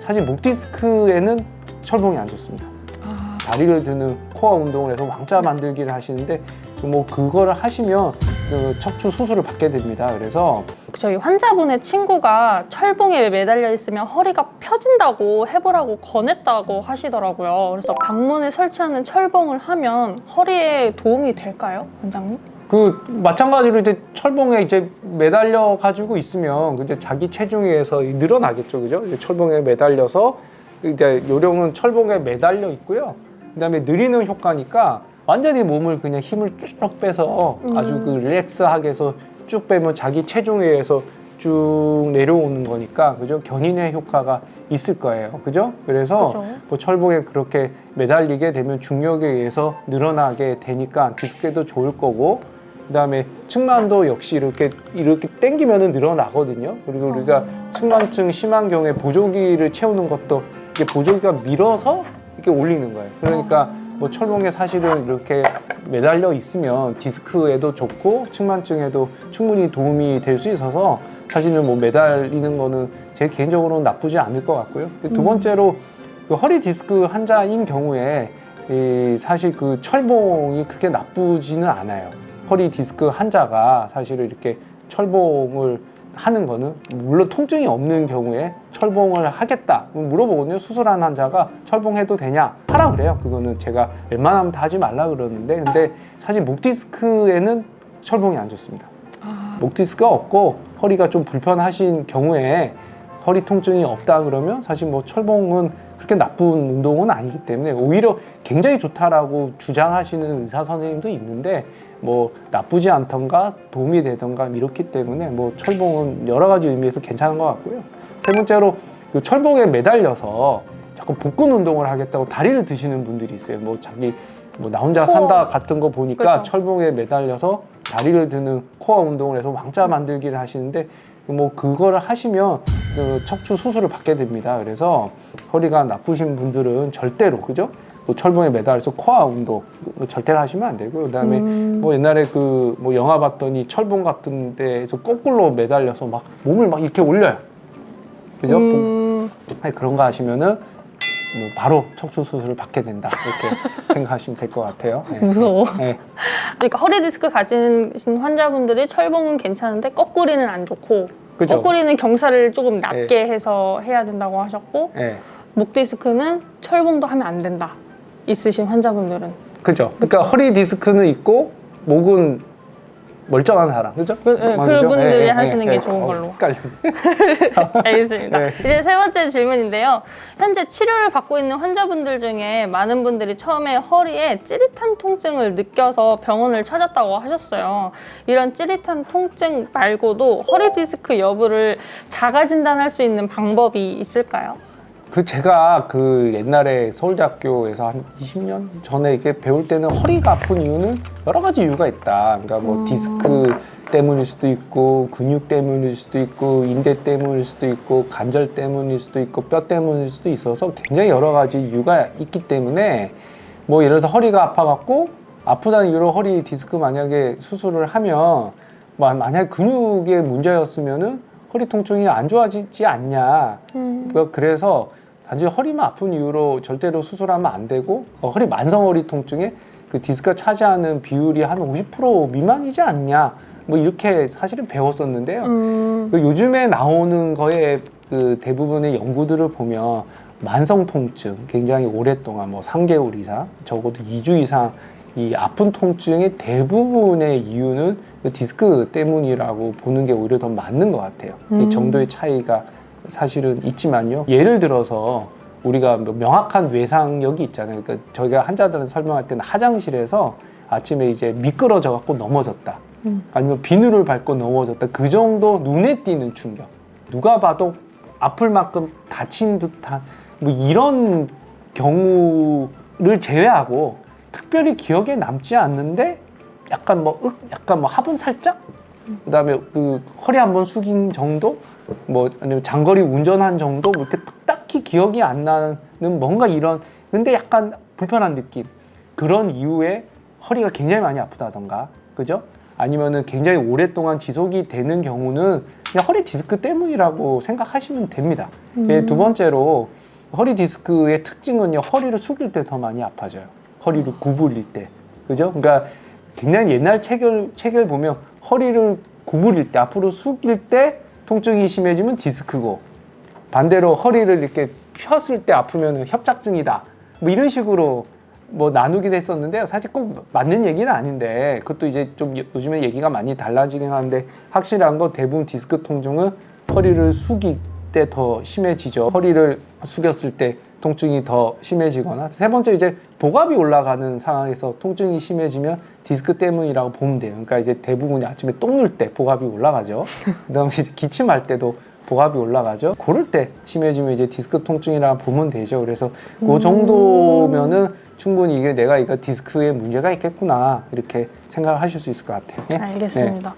사실 목 디스크에는 철봉이 안 좋습니다. 다리를 드는 코어 운동을 해서 왕자 만들기를 하시는데 뭐 그거를 하시면 그 척추 수술을 받게 됩니다. 그래서 저희 환자분의 친구가 철봉에 매달려 있으면 허리가 펴진다고 해보라고 권했다고 하시더라고요. 그래서 방문에 설치하는 철봉을 하면 허리에 도움이 될까요, 원장님? 그 마찬가지로 이제 철봉에 이제 매달려 가지고 있으면 이제 자기 체중에 의해서 늘어나겠죠, 그죠? 이제 철봉에 매달려서 이제 요령은 철봉에 매달려 있고요. 그다음에 느리는 효과니까 완전히 몸을 그냥 힘을 쭉 빼서 아주 그 릴렉스하게 해서 쭉 빼면 자기 체중에 의해서 쭉 내려오는 거니까, 그죠? 견인의 효과가 있을 거예요, 그죠? 그래서 그죠. 뭐 철봉에 그렇게 매달리게 되면 중력에 의해서 늘어나게 되니까 디스크에도 좋을 거고, 그다음에 측만도 역시 이렇게 당기면은 늘어나거든요. 그리고 우리가 측만증 심한 경우에 보조기를 채우는 것도 이게 보조기가 밀어서 이렇게 올리는 거예요. 그러니까 뭐 철봉에 사실은 이렇게 매달려 있으면 디스크에도 좋고 측만증에도 충분히 도움이 될 수 있어서 사실은 뭐 매달리는 거는 제 개인적으로는 나쁘지 않을 것 같고요. 두 번째로 그 허리 디스크 환자인 경우에 사실 그 철봉이 그렇게 나쁘지는 않아요. 허리 디스크 환자가 사실은 이렇게 철봉을 하는 거는 물론 통증이 없는 경우에 철봉을 하겠다 물어보거든요. 수술한 환자가 철봉해도 되냐 하라 그래요. 그거는 제가 웬만하면 다 하지 말라 그러는데, 근데 사실 목 디스크에는 철봉이 안 좋습니다. 목 디스크가 없고 허리가 좀 불편하신 경우에 허리 통증이 없다 그러면 사실 뭐 철봉은 그렇게 나쁜 운동은 아니기 때문에 오히려 굉장히 좋다라고 주장하시는 의사 선생님도 있는데 뭐 나쁘지 않던가 도움이 되던가 이렇기 때문에 뭐 철봉은 여러 가지 의미에서 괜찮은 것 같고요. 세 번째로 그 철봉에 매달려서 자꾸 복근 운동을 하겠다고 다리를 드시는 분들이 있어요. 뭐 자기 뭐 나 혼자 산다 같은 거 보니까 그렇죠. 철봉에 매달려서 다리를 드는 코어 운동을 해서 왕자 만들기를 하시는데 뭐 그거를 하시면 그 척추 수술을 받게 됩니다. 그래서 허리가 나쁘신 분들은 절대로, 그죠? 또 철봉에 매달려서 코어 운동 절대로 하시면 안 되고, 그다음에 뭐 옛날에 그 뭐 영화 봤더니 철봉 같은 데에서 거꾸로 매달려서 막 몸을 막 이렇게 올려요. 그죠? 아니, 그런 거 하시면은 뭐 바로 척추 수술을 받게 된다, 이렇게 생각하시면 될 것 같아요. 네. 무서워. 네. 그러니까 허리 디스크 가지신 환자분들이 철봉은 괜찮은데 거꾸리는 안 좋고, 그죠? 거꾸리는 경사를 조금 낮게 해서 해야 된다고 하셨고, 네. 목 디스크는 철봉도 하면 안 된다, 있으신 환자분들은. 그죠? 그러니까 허리 디스크는 있고 목은 멀쩡한 사람, 그죠? 그분들이 하시는 게 좋은 걸로. 헷갈리네. 알겠습니다. 네. 이제 세 번째 질문인데요. 현재 치료를 받고 있는 환자분들 중에 많은 분들이 처음에 허리에 찌릿한 통증을 느껴서 병원을 찾았다고 하셨어요. 이런 찌릿한 통증 말고도 허리 디스크 여부를 자가 진단할 수 있는 방법이 있을까요? 그 제가 그 옛날에 서울대학교에서 한 20년 전에 이렇게 배울 때는 허리가 아픈 이유는 여러 가지 이유가 있다. 그러니까 뭐 디스크 때문일 수도 있고, 근육 때문일 수도 있고, 인대 때문일 수도 있고, 관절 때문일 수도 있고, 뼈 때문일 수도 있어서 굉장히 여러 가지 이유가 있기 때문에 뭐 예를 들어서 허리가 아파갖고 아프다는 이유로 허리 디스크 만약에 수술을 하면 만약에 근육의 문제였으면은 허리 통증이 안 좋아지지 않냐. 그래서 단지 허리만 아픈 이유로 절대로 수술하면 안 되고, 허리 만성 허리 통증에 그 디스크가 차지하는 비율이 한 50% 미만이지 않냐. 뭐 이렇게 사실은 배웠었는데요. 그 요즘에 나오는 거에 그 대부분의 연구들을 보면 만성 통증 굉장히 오랫동안 뭐 3개월 이상, 적어도 2주 이상 이 아픈 통증의 대부분의 이유는 디스크 때문이라고 보는 게 오히려 더 맞는 것 같아요. 이 정도의 차이가 사실은 있지만요. 예를 들어서 우리가 명확한 외상력이 있잖아요. 그러니까 저희가 환자들은 설명할 때는 화장실에서 아침에 이제 미끄러져 갖고 넘어졌다. 아니면 비누를 밟고 넘어졌다. 그 정도 눈에 띄는 충격. 누가 봐도 아플 만큼 다친 듯한 뭐 이런 경우를 제외하고 특별히 기억에 남지 않는데 약간 뭐 화분 살짝? 그다음에 그 허리 한번 숙인 정도? 뭐 아니면 장거리 운전한 정도? 뭐 이렇게 딱히 기억이 안 나는 뭔가 이런, 근데 약간 불편한 느낌. 그런 이유에 허리가 굉장히 많이 아프다던가, 그죠? 아니면은 굉장히 오랫동안 지속이 되는 경우는 그냥 허리 디스크 때문이라고 생각하시면 됩니다. 두 번째로 허리 디스크의 특징은요, 허리를 숙일 때 더 많이 아파져요. 허리를 구부릴 때. 그죠? 그러니까 굉장히 옛날 책을 보면 허리를 구부릴 때, 앞으로 숙일 때 통증이 심해지면 디스크고, 반대로 허리를 이렇게 폈을 때 아프면 협착증이다. 뭐 이런 식으로 뭐 나누긴 했었는데요. 사실 꼭 맞는 얘기는 아닌데, 그것도 이제 좀 요즘에 얘기가 많이 달라지긴 하는데, 확실한 건 대부분 디스크 통증은 허리를 숙일 때 더 심해지죠. 허리를 숙였을 때 통증이 더 심해지거나, 세 번째 이제 복압이 올라가는 상황에서 통증이 심해지면 디스크 때문이라고 보면 돼요. 그러니까 이제 대부분이 아침에 똥 눌 때 복압이 올라가죠. 그다음에 이제 기침할 때도 복압이 올라가죠. 그럴 때 심해지면 이제 디스크 통증이라 보면 되죠. 그래서 그 정도면은 충분히 이게 내가 디스크에 문제가 있겠구나 이렇게 생각을 하실 수 있을 것 같아요. 네? 알겠습니다.